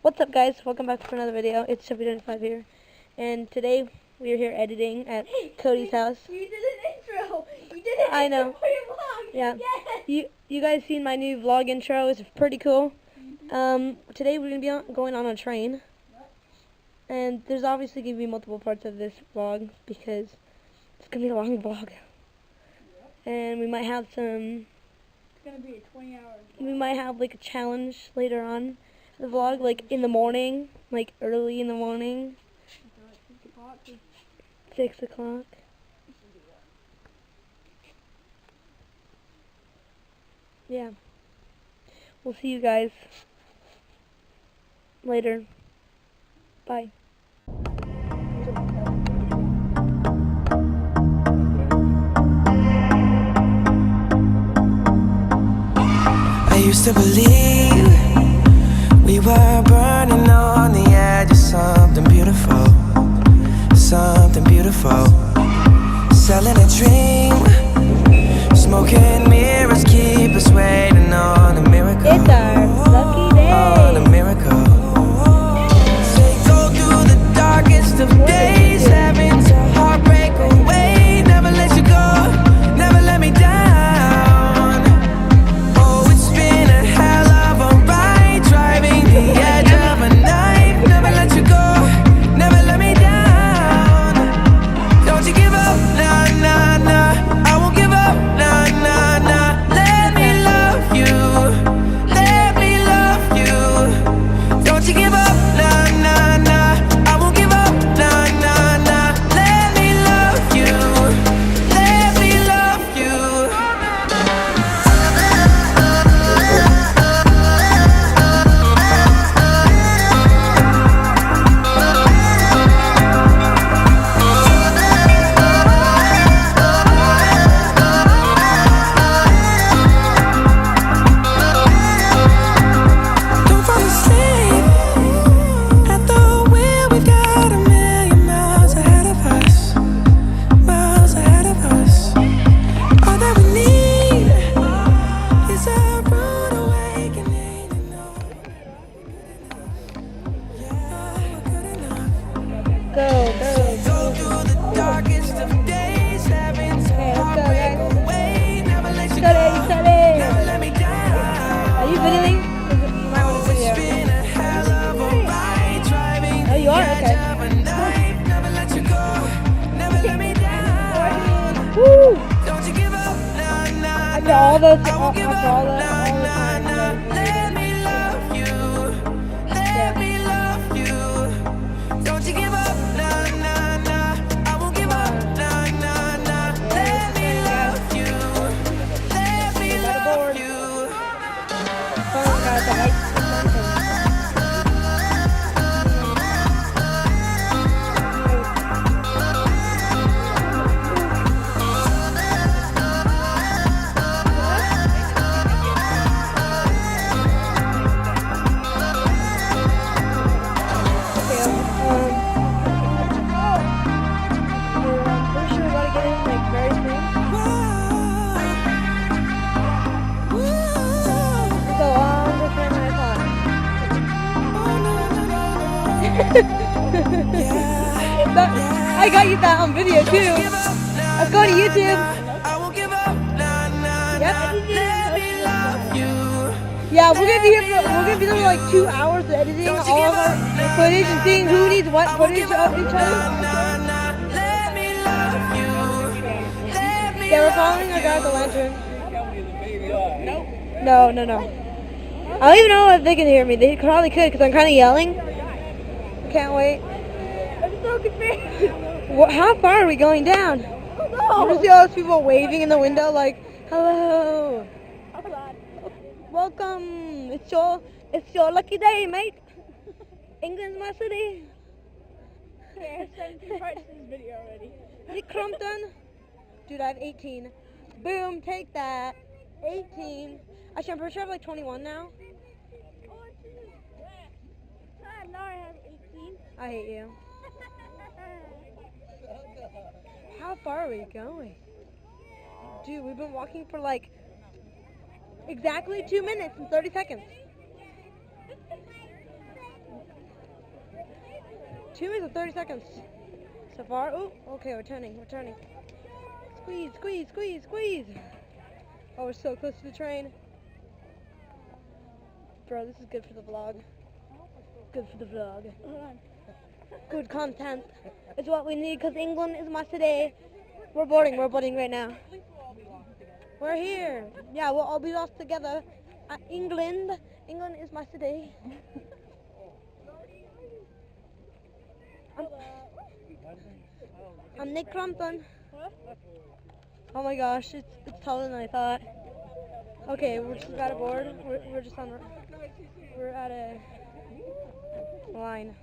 What's up, guys? Welcome back for another video. It's Chubby25 here, and today we are here editing at Cody's house. You did an intro. You did an I intro know. for your vlog. Yeah. Yes. You guys seen my new vlog intro? It's pretty cool. Today we're gonna be going on a train, and there's obviously gonna be multiple parts of this vlog because it's gonna be a long vlog, and we might have some. It's gonna be a 20-hour. We might have like a challenge later on in the vlog, like in the morning, like early in the morning. 6 o'clock. Yeah. We'll see you guys later. Bye. I used to believe we were burning on the edge of something beautiful, something beautiful. Selling a dream, smoking mirrors keep us waiting on a miracle. It's our lucky day. On a miracle. Go through the darkest of days, having to heartbreak away. Never let you go, never let me down. Oh, it's been a hell of a ride, driving the edge of a knife. Never let you go, never let me down. Don't you give up, nah, nah, nah. I won't give up, nah, nah, nah. Let me love you, let me love you. Don't you give up, nah, nah, nah. I won't give up, nah, nah, nah. Let me love you, let me love you. Don't fall asleep at the wheel. We've got a million miles ahead of us, miles ahead of us. All that we need is a rude awakening. You know we're good enough. Go through the darkest of days, having to heartbreak away. Never let you go, never let me down. Are you videoing? You might want to video. Been a hell of a ride, driving Oh, you are? the edge Okay. of a knife. Never let you go, never let me down. Woo! Don't you give up, nah, nah, After all those, I won't give after up, all the nah, time. nah, nah. Let me love you, let me love you. Don't you give up, nah, nah, nah. I won't give up, nah, nah, nah. Let me love you, let me love you. Phone got the lights. Pretty sure we gotta get in like very soon. So the time I thought. I got you that on video too. Let's go to YouTube. I won't give up, nah, nah, Yep. nah. Let me love you. Yeah, we're gonna be here for like 2 hours of editing all of our footage and seeing who needs what footage of each other. Nah, nah. Let me love you. Let me Yeah, we're following our guy with the lantern. No. I don't even know if they can hear me. They probably could because I'm kind of yelling. I can't wait. I'm so confused. How far are we going down? Oh, You see all those people waving in the window like, hello, hold on. welcome. It's your lucky day, mate. England's my city. Here, 17 parts of this video already. Nick Crumpton. Dude, I have 18. Boom, take that. 18. Actually, I'm pretty sure I have like 21 now. Oh, Laura has 18. I hate you. How far are we going? Dude, we've been walking for like exactly 2 minutes and 30 seconds. 2 minutes and 30 seconds so far. Oh, okay, we're turning. Squeeze, squeeze, squeeze, squeeze. Oh, we're so close to the train. Bro, this is good for the vlog. Good for the vlog. Good content is what we need because England is my city. We're boarding right now. We're here. Yeah, we'll all be lost together. England is my city. I'm Nick Crumpton. Oh my gosh, it's taller than I thought. Okay, we're just about to board. We're at a line.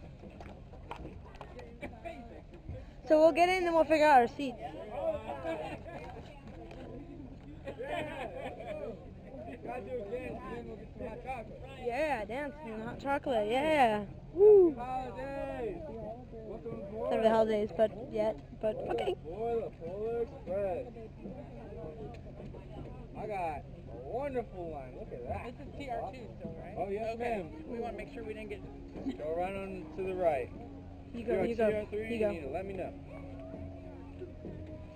So we'll get in and we'll figure out our seats. Yeah, dancing, hot chocolate, yeah. Woo! Holidays! Never the holidays, but okay. Polar Express. I got a wonderful line. Look at that. This is TR2 still, right? Oh, yes, ma'am. We want to make sure we didn't get... Go right on to the right. You go. TR3, You you go. need to let me know.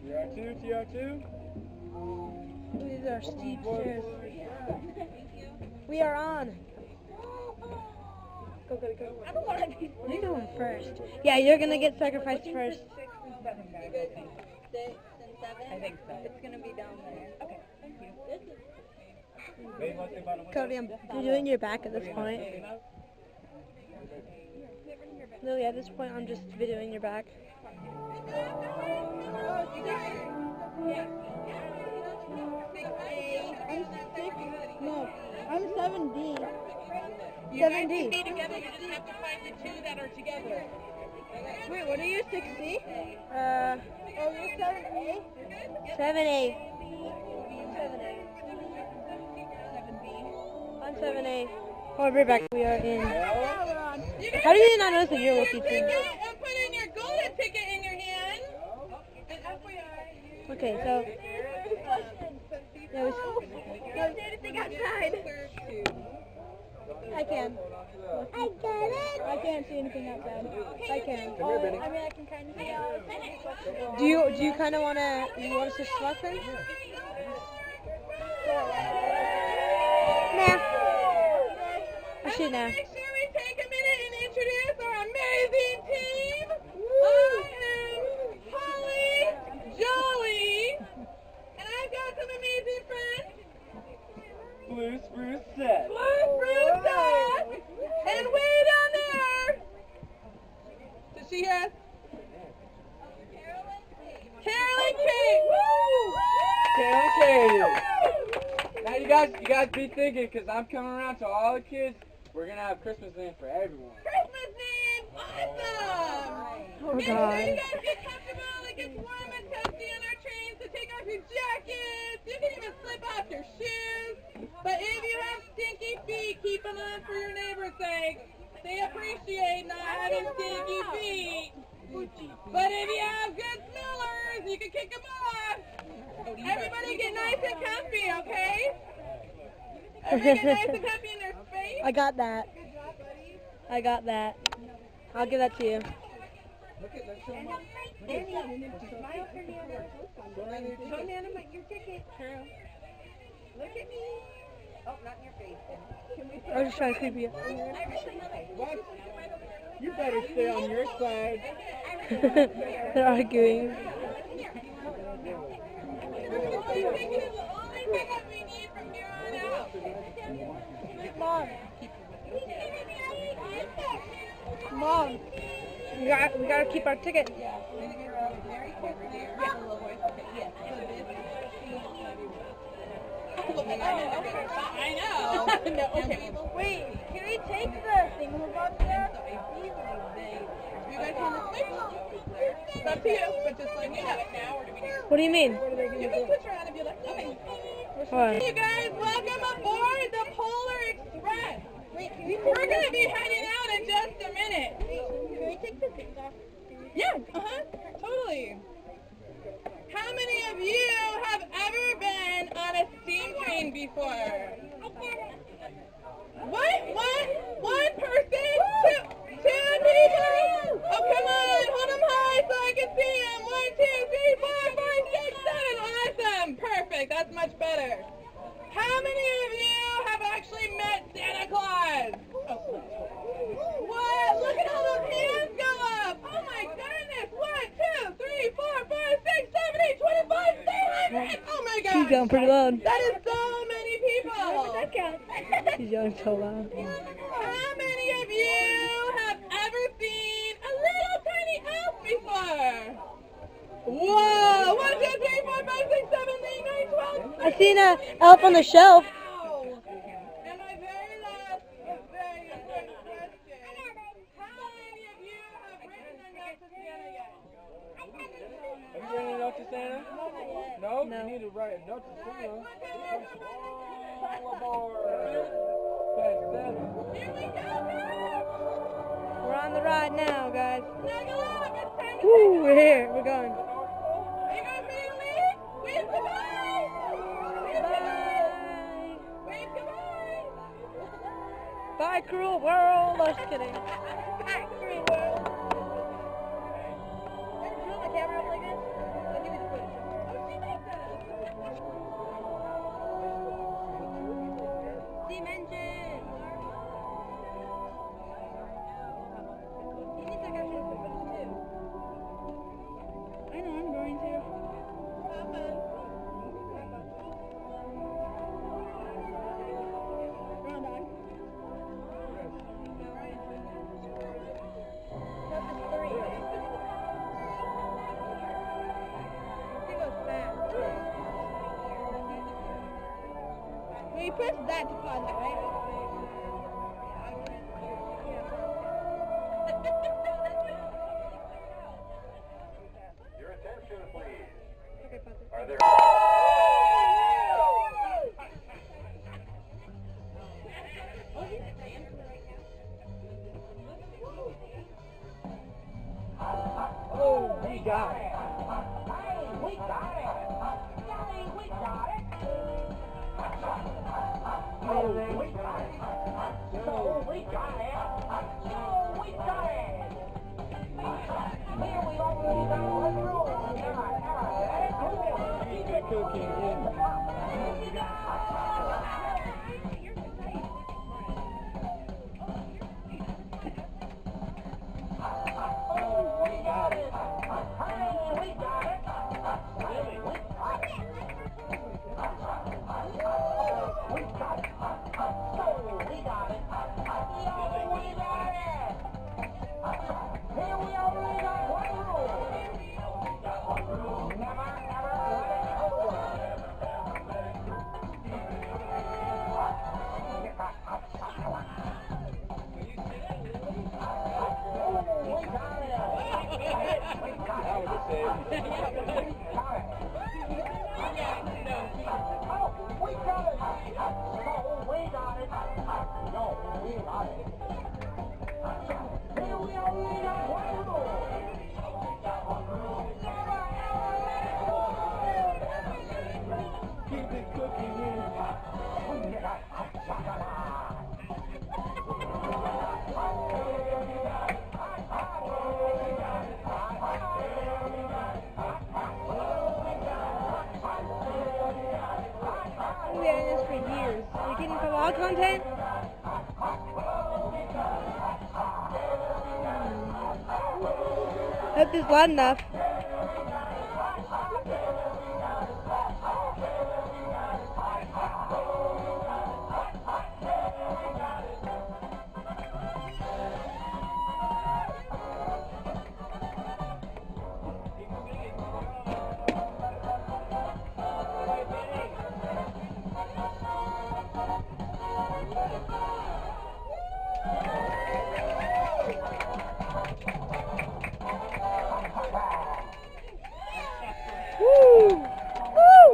TR2. These are steep stairs. We are on. Go. I don't want to be... You're going first. Yeah, you're gonna get sacrificed first. 6 and 7, guys, I think. 6 and 7? I think so. It's going to be down there. Okay, thank you. Cody, I'm doing your back at this point. Lily, at this point, I'm just videoing your back. I'm 7D. 7D. Be together, you just have to find the 2 that are together. Wait, what are you, 6D? Oh, you're 7A? 7A. 7A. I'm 7A. Oh, we're back. We are in. You How do you not notice that you're Wookiee too? and put in your golden ticket in your hand. And FYI. Okay, so. Yeah, we Can't see anything outside. I can. I get it. I can't see anything outside. I can. Come here, Benny. I mean, I can kind of see outside. Do you kind of wanna? You want us to swap then? Nah. Actually, nah. Make sure we take a minute and introduce our amazing team. I am Holly Jolly, and I've got some amazing friends. Blue Spruce Set. Blue Spruce, and way down there. Does she have? Carolyn Kate. Katie. Now you guys be thinking, because I'm coming around to all the kids, we're going to have Christmas names for everyone. Christmas name, awesome. Oh Make sure God. you guys get comfortable. It gets warm and toasty on our train, so take off your jackets. You can even slip off your shoes. But if you have stinky feet, keep them on for your neighbor's sake. They appreciate not having stinky feet. But if you have good smellers, you can kick them off. Everybody get nice and comfy, okay? Everybody get nice and comfy in their space. I got that. I'll give that to you. Show Nana your ticket. True. Look at me. Oh, not in your face. I was just trying to creep you. What? You better stay on your side. They're arguing. This ticket is the only ticket we need from here on out. Mom, we gotta keep our ticket. I know. No, okay. Wait, can we take the thing up there? You guys want to switch? It's up to you, but just let me have it now, or do we need to? What do you mean? You can switch around if you like. Okay. What? You guys, welcome aboard the Polar Express. We're going to be heading out in just a minute. Can we take the things off? Yeah, totally. How many of you have ever been on a steam train before? What? One person? Two people? Okay. that's much better. How many of you have actually met Santa Claus? What? Look at all those hands go up. Oh my goodness. 1, 2, 3, 4, 5, 6, 7, 8, 25, 300. Oh my gosh. She's going pretty loud. That is so many people. She's yelling so loud. How many of you have ever seen a little tiny elf before? Whoa! 1, 2, 3, 4, 5, 6, 7, 8, 9, 12. I seen a elf on the shelf. Wow. And my very last, very important question. How many of you have written a note to Santa yet? Have you written a note to Santa? No? No. You need to write a note to Santa. Here we go, guys. We're on the ride now, guys. Snuggle up. It's time to Woo, we're here. We're going. Are you going for your lead? Wave goodbye. Wave goodbye. Wave goodbye. Bye, cruel world. I was kidding. Bye, cruel world. Turn the camera up like this. Then give me the footage. Oh, she makes it. Dimension. He needs to go shoot the footage too. I know, I'm going to. Come on, dog. Well, you press that to pause it, right? Your attention, please. Okay, pause it. Are there... Oh, we got it. Cooking in. Keep it cooking in. We've been doing this for years. We're getting some vlog content. Hope this is loud enough. Woo! Woo!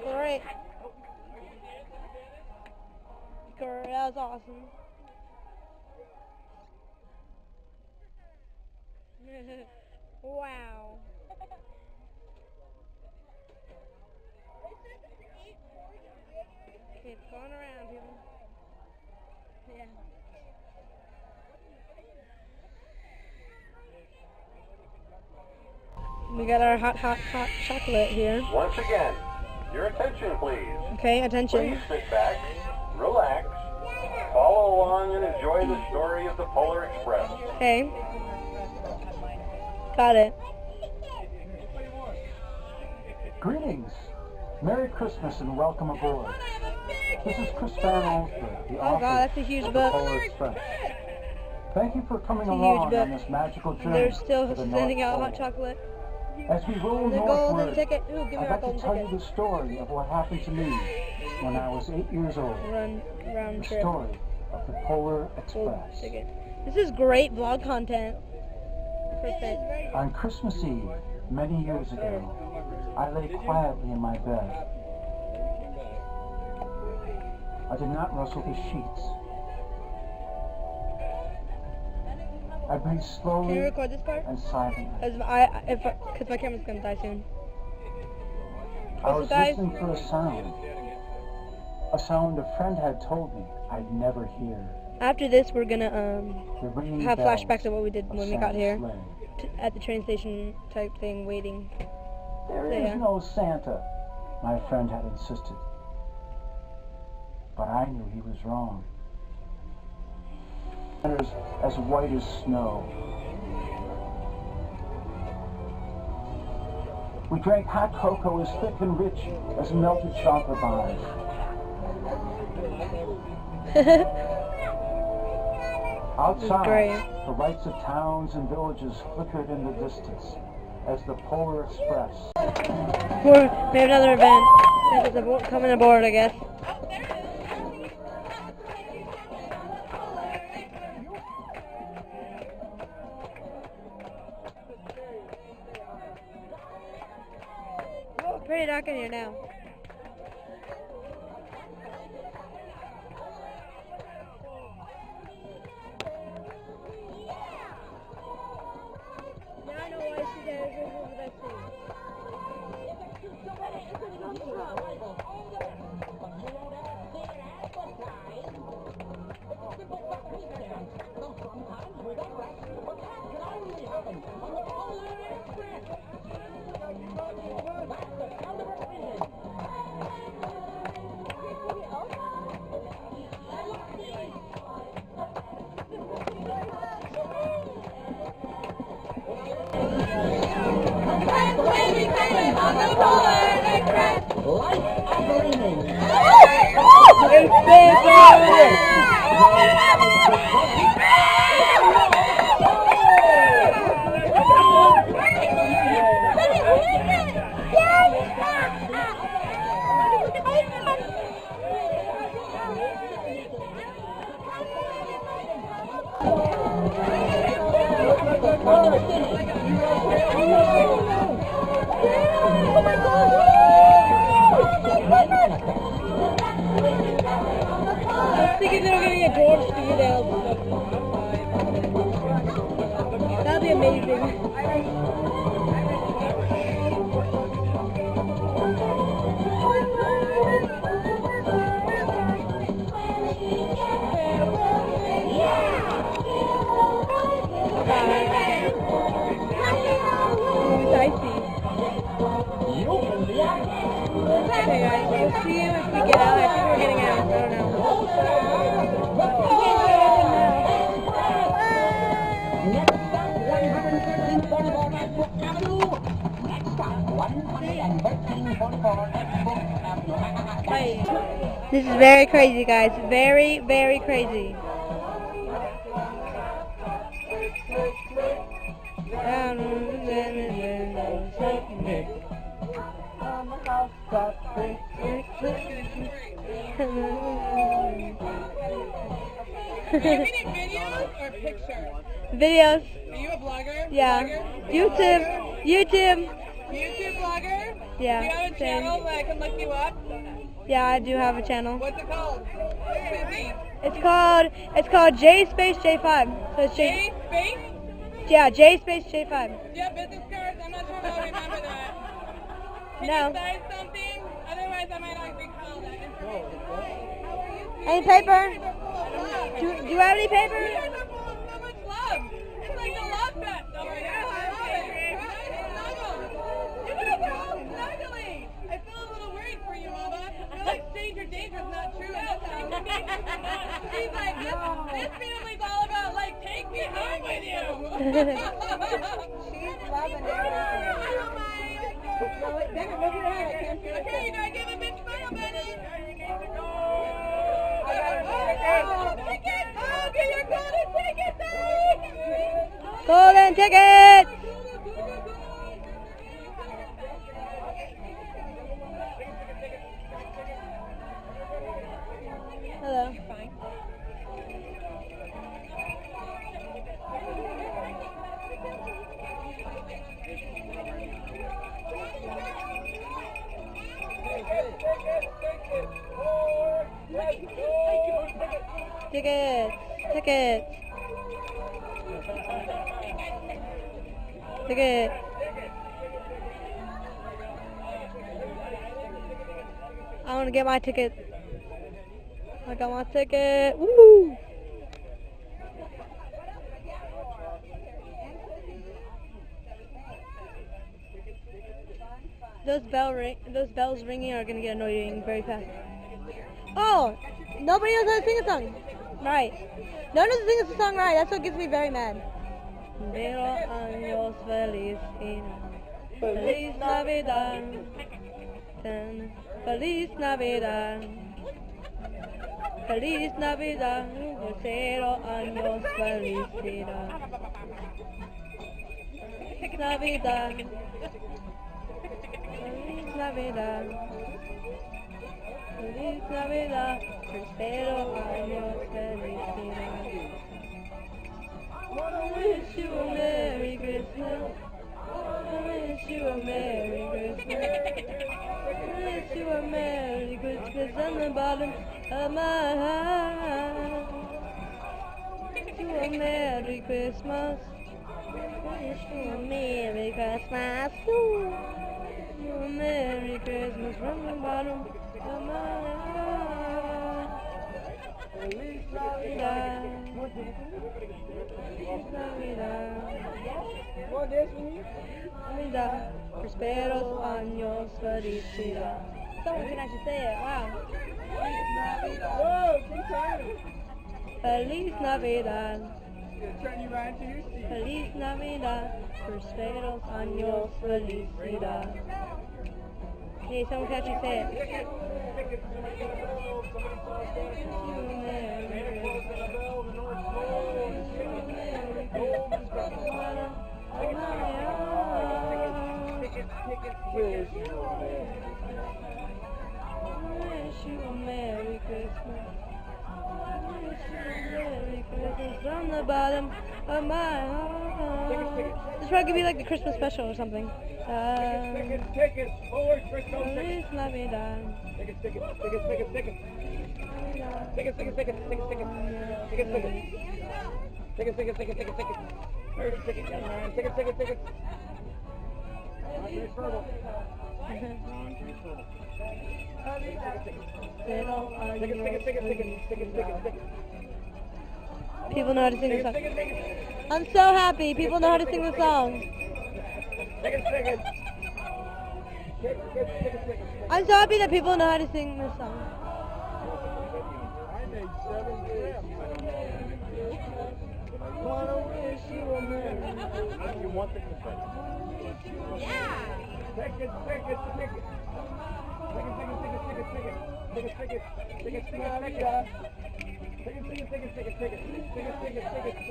Great. Great, that was awesome. Wow. Okay, it's going around, people. Yeah. We got our hot chocolate here. Once again, Your attention, please. Okay, attention. Please sit back, relax, follow along, and enjoy the story of the Polar Express. Okay. Got it. Greetings. Merry Christmas and welcome aboard. This is Chris Van Allsburg, the Oh author god, that's a huge of the book. Polar Express. Thank you for coming It's a huge along book. on this magical journey. They're still to the sending North out Pole. hot chocolate. As we roll The golden northward, ticket. Ooh, give me I'd my like to golden tell you ticket. the story of what happened to me when I was 8 years old. Round The trip. story of the Polar Golden Express. ticket. This is great vlog content. Perfect. On Christmas Eve, many years ago, I lay quietly in my bed. I did not rustle the sheets. I breathed Can you slowly record this part? and silently. Because my camera's gonna die soon. I was guys. listening for a sound a friend had told me I'd never hear. After this, we're gonna The ringing have bells flashbacks of what we did of when we got Santa's here sleigh. at the train station type thing, waiting. There So, is yeah. no Santa, my friend had insisted. But I knew he was wrong. Santa's as white as snow. We drank hot cocoa as thick and rich as melted chocolate bars. Outside, great. the lights of towns and villages flickered in the distance as the Polar Express We have another event. It's coming aboard, I guess. Oh, pretty dark in here now. Now I know why she did it. This is what I see. I was thinking they were gonna get George to do that. That'd be amazing. Ooh, dicey. Okay guys, we'll see you if we get out. I think we're getting out. I don't know. This is very crazy, guys. Very, very crazy. Are you reading videos or pictures? Videos. Are you a blogger? Yeah. Blogger? YouTube. YouTube. YouTube blogger? Yeah. Do you have a same. channel that I can look you up? Yeah, I do have a channel. What's it called? Susie. It's called J Space J5. So it's J space? Yeah, J Space J5. Do you have business cards? I'm not sure if I'll remember that. Can No. you sign something? Otherwise I might not recall that. Any paper? Do you have any paper? You guys are full of so much love. It's like the love fest over here. I love it. You guys are all snuggling. I feel a little worried dangerous, not true. She's like, this family's all about, like, take me home with you. She's loving everything. Better move your head. Okay, you gotta give a big smile, Benny. Oh, Ticket! Oh, get your golden ticket, Benny! Golden ticket! Hello. Tickets! Tickets! Ticket! I want to get my ticket. I got my ticket. Woo! Those bells ringing are gonna get annoying very fast. Oh, nobody knows how to sing a song. Right. No one knows how to sing a song right. That's what gets me very mad. Pero años feliz Feliz Navidad. Feliz Navidad. Feliz Navidad. Cero años felicidad. Navidad. Feliz Navidad. Feliz Navidad. Prospero años felicidad. Wanna wish you a Merry Christmas. Wanna wish you a Merry Christmas. Wish you a Merry Christmas on the bottom of my heart. Wish you a Merry Christmas. Wish you a Merry Christmas. Wish you a Merry Christmas from the bottom of my heart. Feliz Navidad. Feliz Navidad. Navidad. Prosperos años felicidad. Someone can actually say it. Wow. Whoa, keep turning. Feliz Navidad. Turn you right to your seat. Feliz Navidad. Prosperos años felicidad. Yeah, someone can actually say it. Wish you a Merry Christmas. Wish you a Merry Christmas from the bottom of my heart. This probably could be like the Christmas special or something. Tickets, forward, Christmas tickets. Feliz Navidad. Tickets. Tickets. First ticket, young man. Tickets. People know how to sing this song. I'm so happy. People know how to sing the song. Tickets. I'm so happy that people know how to sing this song. I made 7 trips. Wanna wish you a You want the confetti? Yeah. Tickets.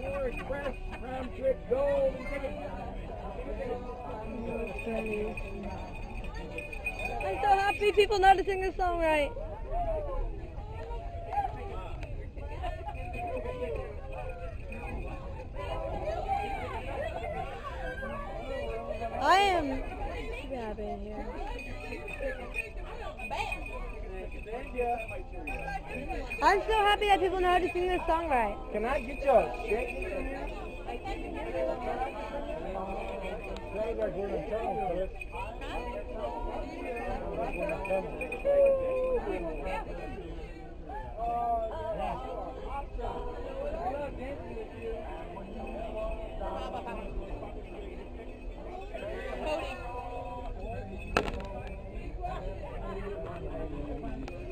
For express, round trip, gold, tickets. I'm so happy people know how to sing this song right. I am super happy in here. I'm so happy that people know how to sing this song right. Can I get you a shake?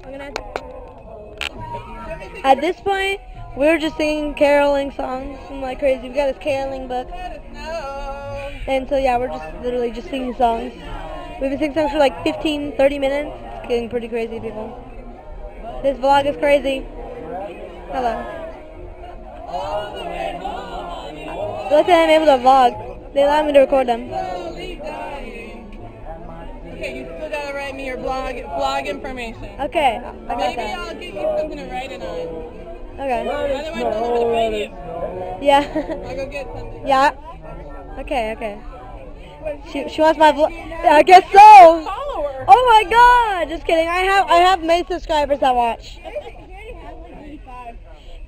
I'm gonna have to At this point, we're just singing caroling songs and like crazy. We got this caroling book. And so yeah, we're just literally just singing songs. We've been singing songs for like 15, 30 minutes. It's getting pretty crazy, people. This vlog is crazy. Hello. Look at I'm able to vlog. They allow me to record them. Okay, you still gotta write me your blog information. Okay, I got Maybe that. I'll get you something to write it on. Okay. Otherwise, I'm gonna find you. Yeah. I'll go get something. Yeah. Okay, okay. She wants my vlog. I guess so. Follower. Oh my god! Just kidding. I have many subscribers that watch.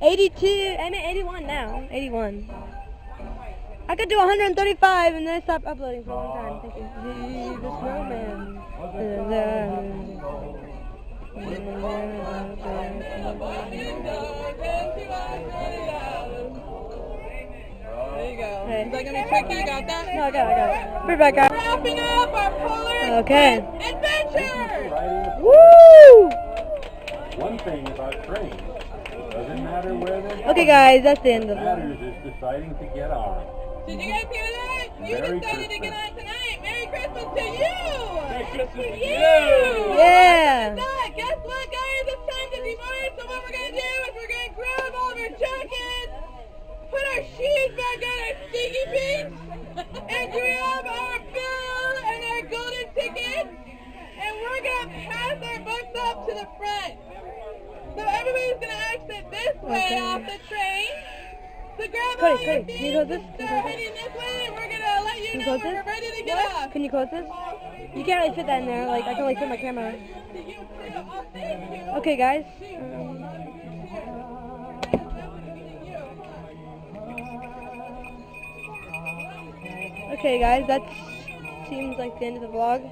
82. I mean 81 now. 81. I could do 135 and then I stopped uploading for a long time. Thank you. The snowman. There you go. Okay. Is that gonna be tricky? You got that? No, I got it. Rebecca. Wrapping up our polar Okay. adventure. Woo! One thing about trains, it doesn't matter where they're Okay, guys, that's the end of What it. matters is deciding to get on. Did you guys hear that? You Merry decided to get Christmas. on tonight. Merry Christmas to you. Merry Christmas to you. Yeah. Guess what, guys? It's time to demorse. So what we're gonna do is we're gonna grab all of our jackets, put our shoes back on our stinky feet, and grab our bill and our golden ticket, and we're gonna pass our books up to the front. So everybody's gonna exit this way off the train. So grab all your Cody, things can you close this? and Can you start close heading this way, and we're gonna let you Can you know close when this? we're ready to get off. Can you close this? You can't really fit that in there. Like, I can only fit my camera. Okay, guys. Okay, guys, that seems like the end of the vlog.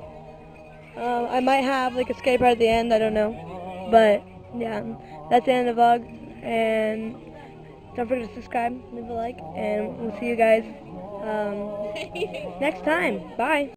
I might have like a skate part at the end, I don't know. But yeah, that's the end of the vlog. And don't forget to subscribe, leave a like, and we'll see you guys next time. Bye.